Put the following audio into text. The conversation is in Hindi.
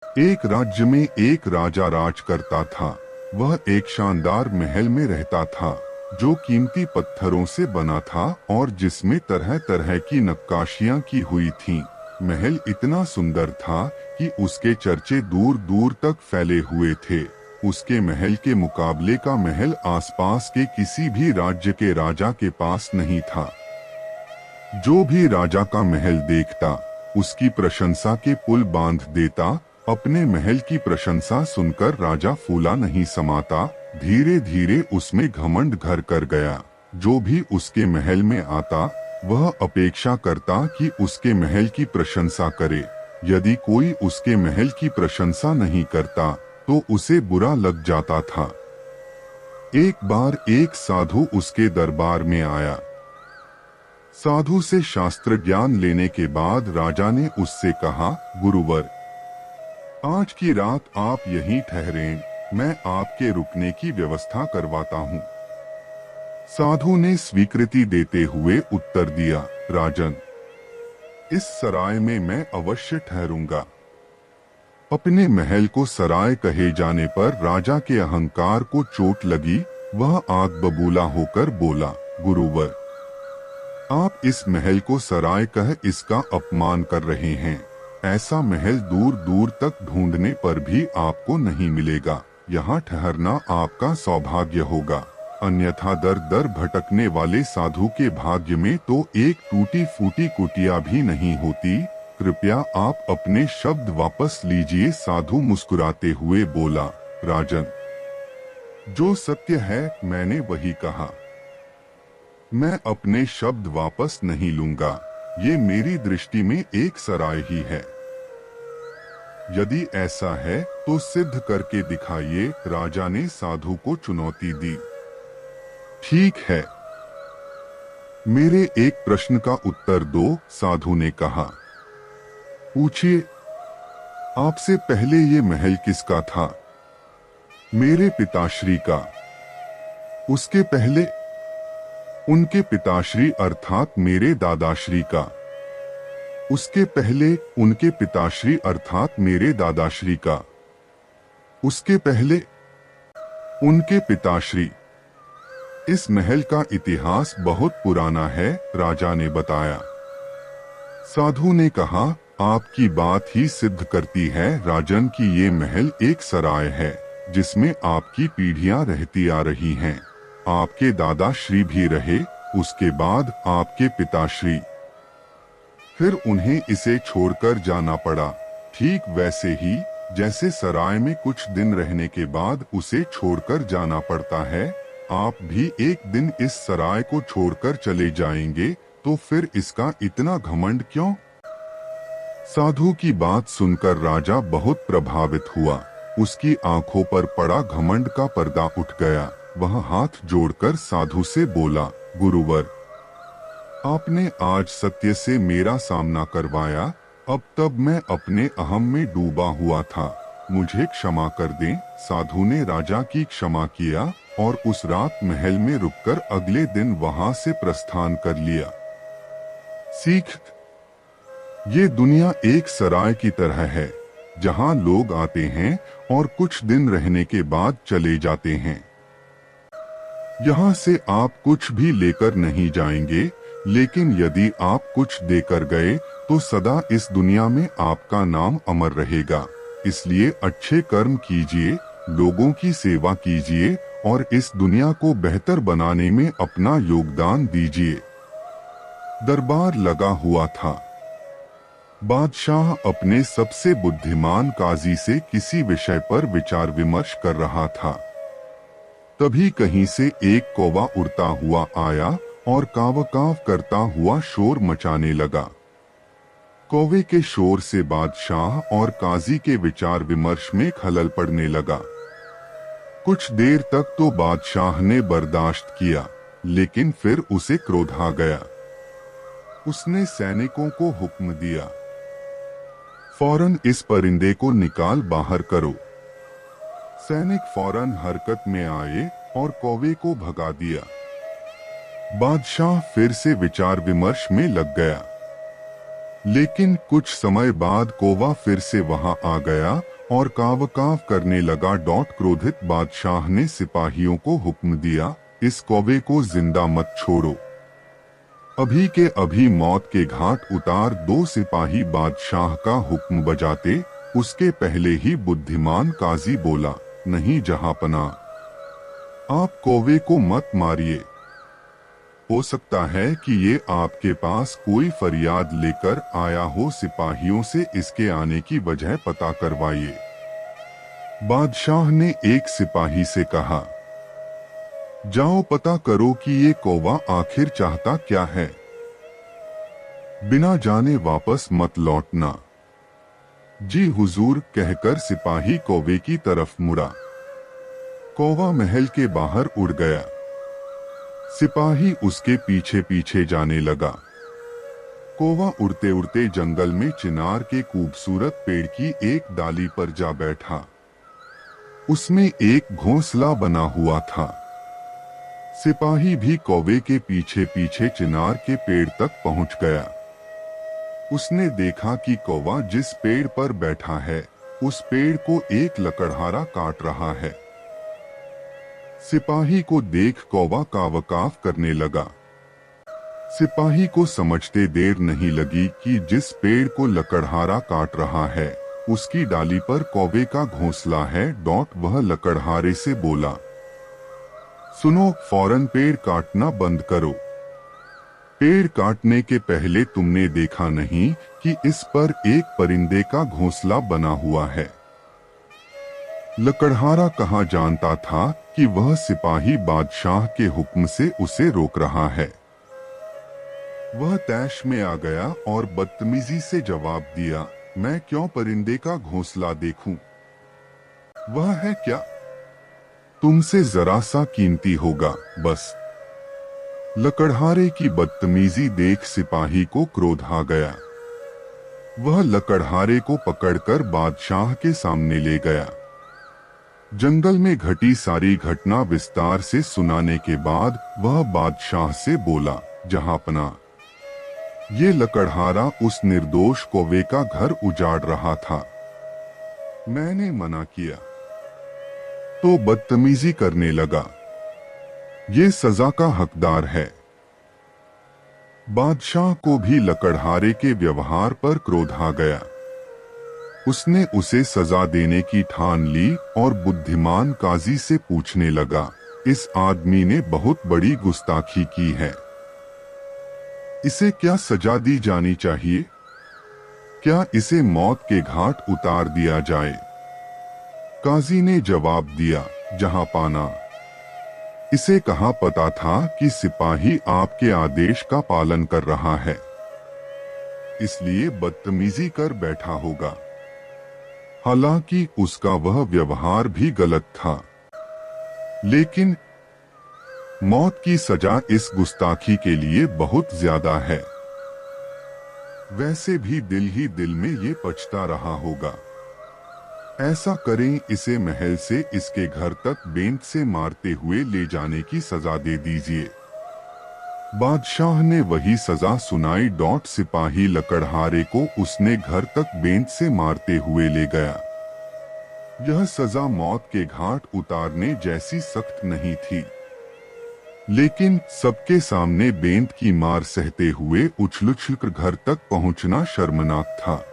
एक राज्य में एक राजा राज करता था। वह एक शानदार महल में रहता था जो कीमती पत्थरों से बना था और जिसमें तरह तरह की नक्काशियां की हुई थीं। महल इतना सुंदर था कि उसके चर्चे दूर दूर तक फैले हुए थे। उसके महल के मुकाबले का महल आसपास के किसी भी राज्य के राजा के पास नहीं था। जो भी राजा का महल देखता उसकी प्रशंसा के पुल बांध देता। अपने महल की प्रशंसा सुनकर राजा फूला नहीं समाता। धीरे धीरे उसमें घमंड घर कर गया। जो भी उसके महल में आता वह अपेक्षा करता कि उसके महल की प्रशंसा करे। यदि कोई उसके महल की प्रशंसा नहीं करता तो उसे बुरा लग जाता था। एक बार एक साधु उसके दरबार में आया। साधु से शास्त्र ज्ञान लेने के बाद राजा ने उससे कहा, गुरुवर, आज की रात आप यहीं ठहरें, मैं आपके रुकने की व्यवस्था करवाता हूँ। साधु ने स्वीकृति देते हुए उत्तर दिया, राजन, इस सराय में मैं अवश्य ठहरूंगा। अपने महल को सराय कहे जाने पर राजा के अहंकार को चोट लगी। वह आग बबूला होकर बोला, गुरुवर, आप इस महल को सराय कह इसका अपमान कर रहे हैं। ऐसा महल दूर दूर तक ढूंढने पर भी आपको नहीं मिलेगा। यहाँ ठहरना आपका सौभाग्य होगा, अन्यथा दर दर भटकने वाले साधु के भाग्य में तो एक टूटी फूटी कुटिया भी नहीं होती। कृपया आप अपने शब्द वापस लीजिए। साधु मुस्कुराते हुए बोला, राजन, जो सत्य है मैंने वही कहा। मैं अपने शब्द वापस नहीं लूंगा। ये मेरी दृष्टि में एक सराय ही है। यदि ऐसा है तो सिद्ध करके दिखाइए। राजा ने साधु को चुनौती दी। ठीक है, मेरे एक प्रश्न का उत्तर दो, साधु ने कहा। पूछिए। आपसे पहले ये महल किसका था? मेरे पिताश्री का। उसके पहले? उनके पिताश्री अर्थात मेरे दादाश्री का। उसके पहले उनके पिताश्री अर्थात मेरे दादाश्री का। उसके पहले उनके पिताश्री। इस महल का इतिहास बहुत पुराना है, राजा ने बताया। साधु ने कहा, आपकी बात ही सिद्ध करती है राजन कि ये महल एक सराय है जिसमें आपकी पीढ़ियां रहती आ रही हैं। आपके दादाश्री भी रहे, उसके बाद आपके पिताश्री, फिर उन्हें इसे छोड़कर जाना पड़ा। ठीक वैसे ही जैसे सराय में कुछ दिन रहने के बाद उसे छोड़कर जाना पड़ता है, आप भी एक दिन इस सराय को छोड़कर चले जाएंगे, तो फिर इसका इतना घमंड क्यों? साधु की बात सुनकर राजा बहुत प्रभावित हुआ। उसकी आंखों पर पड़ा घमंड का पर्दा उठ गया। वह हाथ जोड़कर साधु से बोला, गुरुवर, आपने आज सत्य से मेरा सामना करवाया। अब तब मैं अपने अहम में डूबा हुआ था, मुझे क्षमा कर दें। साधु ने राजा की क्षमा किया और उस रात महल में रुककर अगले दिन वहां से प्रस्थान कर लिया। सीख, ये दुनिया एक सराय की तरह है जहां लोग आते हैं और कुछ दिन रहने के बाद चले जाते हैं। यहाँ से आप कुछ भी लेकर नहीं जाएंगे, लेकिन यदि आप कुछ देकर गए तो सदा इस दुनिया में आपका नाम अमर रहेगा। इसलिए अच्छे कर्म कीजिए, लोगों की सेवा कीजिए और इस दुनिया को बेहतर बनाने में अपना योगदान दीजिए। दरबार लगा हुआ था। बादशाह अपने सबसे बुद्धिमान काजी से किसी विषय पर विचार विमर्श कर रहा था। तभी कहीं से एक कौवा उड़ता हुआ आया और काव काव करता हुआ शोर मचाने लगा। कौवे के शोर से बादशाह और काजी के विचार विमर्श में खलल पड़ने लगा। कुछ देर तक तो बादशाह ने बर्दाश्त किया, लेकिन फिर उसे क्रोध आ गया। उसने सैनिकों को हुक्म दिया, फौरन इस परिंदे को निकाल बाहर करो। सैनिक फौरन हरकत में आए और कौवे को भगा दिया। बादशाह फिर से विचार विमर्श में लग गया। लेकिन कुछ समय बाद कौवा फिर से वहां आ गया और काव काव करने लगा। क्रोधित बादशाह ने सिपाहियों को हुक्म दिया, इस कौवे को जिंदा मत छोड़ो, अभी के अभी मौत के घाट उतार दो। सिपाही बादशाह का हुक्म बजाते उसके पहले ही बुद्धिमान काजी बोला, नहीं जहांपना, आप कौवे को मत मारिए, हो सकता है कि ये आपके पास कोई फरियाद लेकर आया हो। सिपाहियों से इसके आने की वजह पता करवाइए। बादशाह ने एक सिपाही से कहा, जाओ पता करो कि ये कौवा आखिर चाहता क्या है, बिना जाने वापस मत लौटना। जी हुजूर कहकर सिपाही कौवे की तरफ मुड़ा। कौवा महल के बाहर उड़ गया। सिपाही उसके पीछे पीछे जाने लगा। कौवा उड़ते उड़ते जंगल में चिनार के खूबसूरत पेड़ की एक डाली पर जा बैठा। उसमें एक घोंसला बना हुआ था। सिपाही भी कौवे के पीछे पीछे चिनार के पेड़ तक पहुंच गया। उसने देखा कि कौवा जिस पेड़ पर बैठा है उस पेड़ को एक लकड़हारा काट रहा है। सिपाही को देख कौवा काव-काव करने लगा। सिपाही को समझते देर नहीं लगी कि जिस पेड़ को लकड़हारा काट रहा है उसकी डाली पर कौवे का घोंसला है। वह लकड़हारे से बोला, सुनो, फौरन पेड़ काटना बंद करो। पेड़ काटने के पहले तुमने देखा नहीं कि इस पर एक परिंदे का घोंसला बना हुआ है। लकड़हारा कहाँ जानता था कि वह सिपाही बादशाह के हुक्म से उसे रोक रहा है। वह तैश में आ गया और बदतमीजी से जवाब दिया, मैं क्यों परिंदे का घोंसला देखूं? वह है क्या? तुमसे जरा सा कीमती होगा बस। लकड़हारे की बदतमीजी देख सिपाही को क्रोध आ गया। वह लकड़हारे को पकड़कर बादशाह के सामने ले गया। जंगल में घटी सारी घटना विस्तार से सुनाने के बाद वह बादशाह से बोला, जहांपना, ये लकड़हारा उस निर्दोष कौवे का घर उजाड़ रहा था। मैंने मना किया तो बदतमीजी करने लगा। ये सजा का हकदार है। बादशाह को भी लकड़हारे के व्यवहार पर क्रोध आ गया। उसने उसे सजा देने की ठान ली और बुद्धिमान काजी से पूछने लगा, इस आदमी ने बहुत बड़ी गुस्ताखी की है, इसे क्या सजा दी जानी चाहिए? क्या इसे मौत के घाट उतार दिया जाए? काजी ने जवाब दिया, जहांपना, इसे कहाँ पता था कि सिपाही आपके आदेश का पालन कर रहा है, इसलिए बदतमीजी कर बैठा होगा। हालांकि उसका वह व्यवहार भी गलत था, लेकिन मौत की सजा इस गुस्ताखी के लिए बहुत ज्यादा है। वैसे भी दिल ही दिल में ये पछता रहा होगा। ऐसा करें, इसे महल से इसके घर तक बेंत से मारते हुए ले जाने की सजा दे दीजिए। बादशाह ने वही सजा सुनाई। सिपाही लकड़हारे को उसने घर तक बेंत से मारते हुए ले गया। यह सजा मौत के घाट उतारने जैसी सख्त नहीं थी, लेकिन सबके सामने बेंत की मार सहते हुए उछल-उछल कर घर तक पहुंचना शर्मनाक था।